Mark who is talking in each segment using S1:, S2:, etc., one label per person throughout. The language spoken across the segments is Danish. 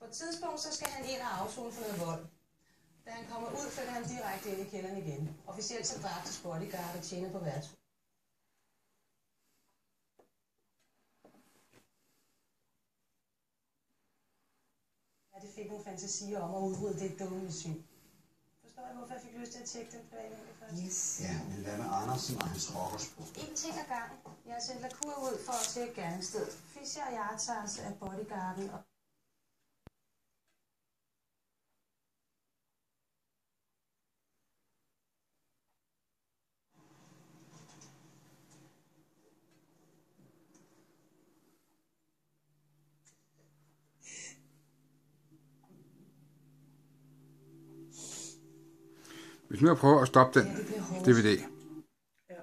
S1: På et tidspunkt, så skal han ind og afzone for noget vold. Da han kommer ud, flytter han direkte ind i kælderen igen. Officielt så dræbtes bodyguard og tjener på værtshus. Ja, det fik nogle fantasier om at udrydde det dumme syn. Forstår I, hvorfor jeg fik lyst til at tjekke den privatmængde først?
S2: Yes. Ja, men hvad med Andersen og hans rockerspor?
S1: En ting ad gangen. Jeg har sendt Lacour ud for at tjekke gerningsstedet. Fischer og jeg tager os af bodyguarden og...
S3: Hvis nu prøver at stoppe den DVD.
S2: Ja.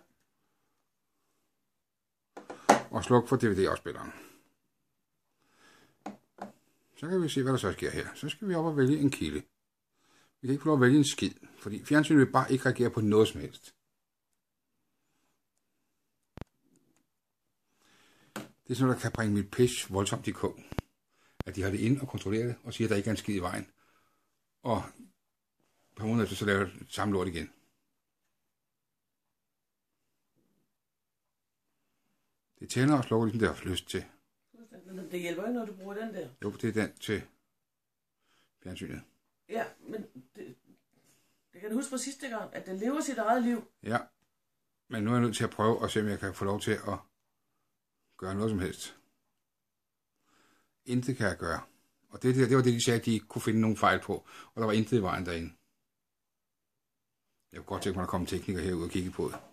S3: Og slukke for DVD-afspilleren. Så kan vi se, hvad der så sker her. Så skal vi op og vælge en kilde. Vi kan ikke få lov at vælge en skid, fordi fjernsynet vil bare ikke reagere på noget som helst. Det er sådan noget, der kan bringe mit pis voldsomt i kog. At de har det inde og kontrollerer det, og siger, at der ikke er en skid i vejen. Og et par måneder efter, så laver det samme lort igen. Det tænder og slukker ligesom det har lyst til.
S2: Men det hjælper ikke, når du bruger den der.
S3: Jo, det er den til fjernsynet.
S2: Ja, men det kan du huske fra sidste gang, at den lever sit eget liv.
S3: Ja, men nu er jeg nødt til at prøve at se, om jeg kan få lov til at gøre noget som helst. Intet kan jeg gøre. Og det var det, de sagde, at de ikke kunne finde nogen fejl på. Og der var intet i vejen derinde. Jeg kunne godt tænke mig, at der kom en tekniker herud og kigge på det.